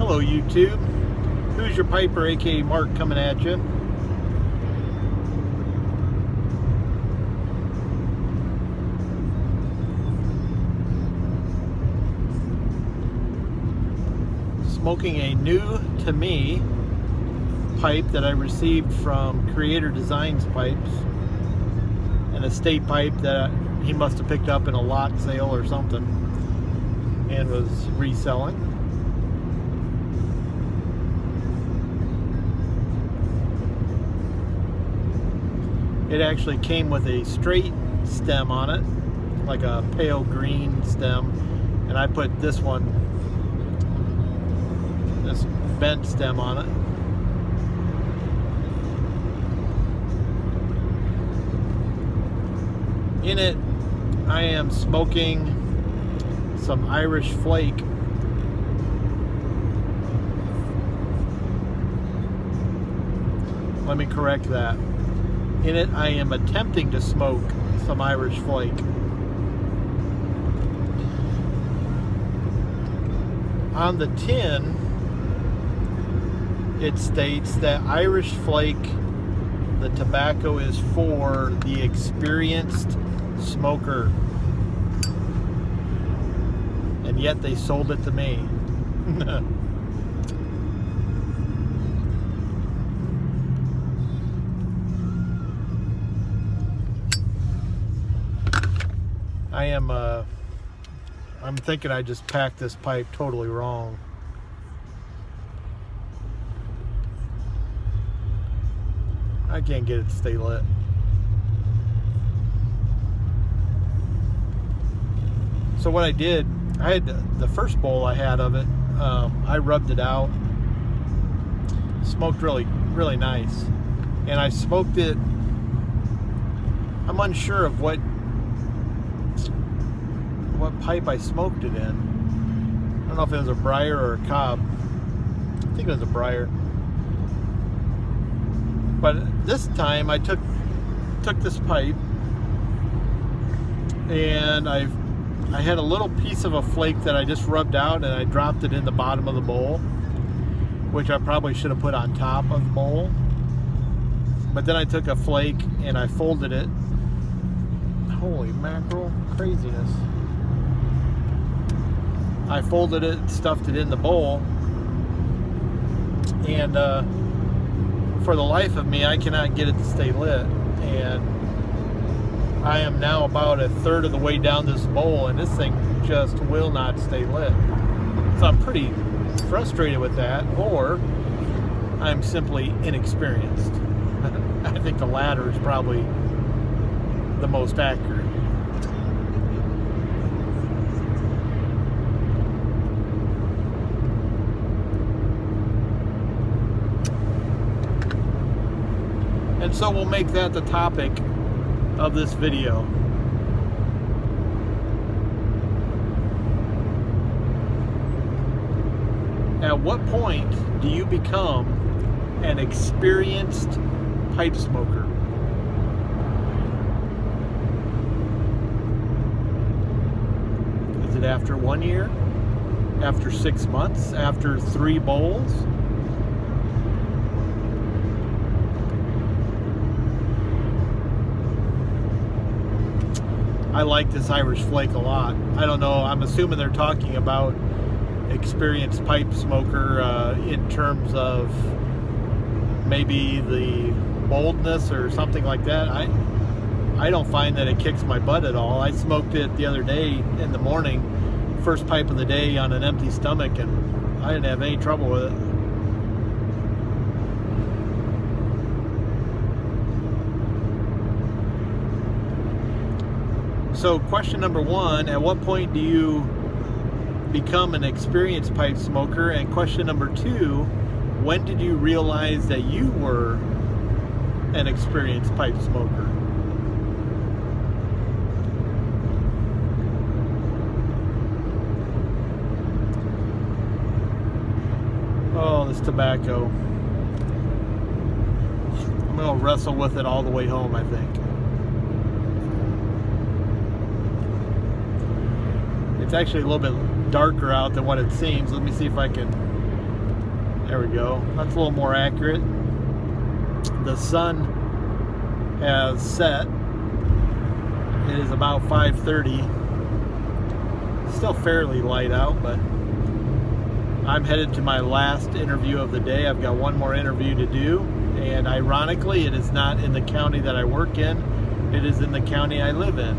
Hello YouTube, Who's Your Piper, aka Mark, coming at you. Smoking a new to me pipe that I received from Creator Designs Pipes, an estate pipe that he must have picked up in a lot sale or something and was reselling. It actually came with a straight stem on it, like a pale green stem, and I put this bent stem on it. In it, I am smoking some Irish Flake. Let me correct that. In it, I am attempting to smoke some Irish Flake. On the tin, it states that Irish Flake, the tobacco, is for the experienced smoker. And yet they sold it to me. I'm thinking I just packed this pipe totally wrong. I can't get it to stay lit. So what I did, I had the first bowl I had of it, I rubbed it out, smoked really nice, and I smoked it. I'm unsure of what pipe I smoked it in. I don't know if it was a Briar or a Cobb. I think it was a Briar. But this time I took this pipe and I had a little piece of a flake that I just rubbed out, and I dropped it in the bottom of the bowl, which I probably should have put on top of the bowl. But then I took a flake and I folded it. Holy mackerel, craziness. I folded it, stuffed it in the bowl, and for the life of me, I cannot get it to stay lit. And I am now about a third of the way down this bowl, and this thing just will not stay lit. So I'm pretty frustrated with that, or I'm simply inexperienced. I think the latter is probably the most accurate. And so we'll make that the topic of this video. At what point do you become an experienced pipe smoker? Is it after 1 year? After 6 months? After 3 bowls? I like this Irish Flake a lot. I don't know, I'm assuming they're talking about experienced pipe smoker in terms of maybe the boldness or something like that. I don't find that it kicks my butt at all. I smoked it the other day in the morning, first pipe of the day on an empty stomach, and I didn't have any trouble with it. So question number 1, at what point do you become an experienced pipe smoker? And question number 2, when did you realize that you were an experienced pipe smoker? Oh, this tobacco. I'm going to wrestle with it all the way home, I think. It's actually a little bit darker out than what it seems. Let me see if I can There we go. That's a little more accurate. The sun has set. It is about 5:30. Still fairly light out, but I'm headed to my last interview of the day. I've got one more interview to do, and ironically, it is not in the county that I work in. It is in the county I live in.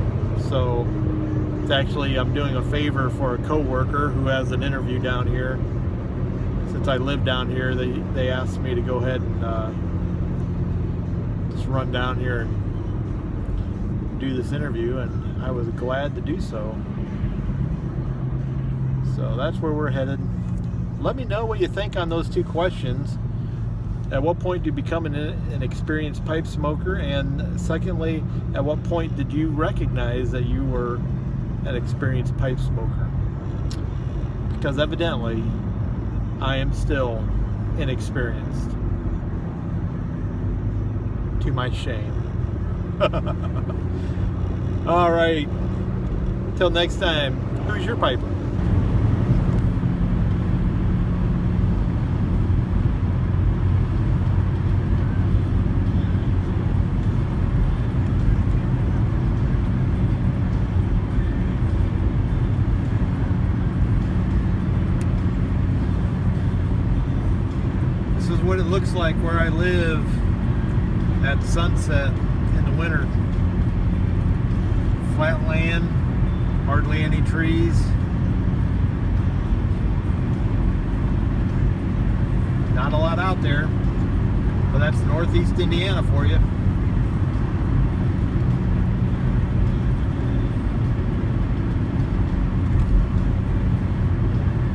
So it's actually, I'm doing a favor for a coworker who has an interview down here. Since I live down here, they asked me to go ahead and just run down here and do this interview, and I was glad to do so. So that's where we're headed. Let me know what you think on those two questions. At what point do you become an experienced pipe smoker? And secondly, at what point did you recognize that you were an experienced pipe smoker? Because evidently, I am still inexperienced. To my shame. All right. Till next time, who's your piper? This is what it looks like where I live at sunset in the winter. Flat land, hardly any trees. Not a lot out there, but that's Northeast Indiana for you.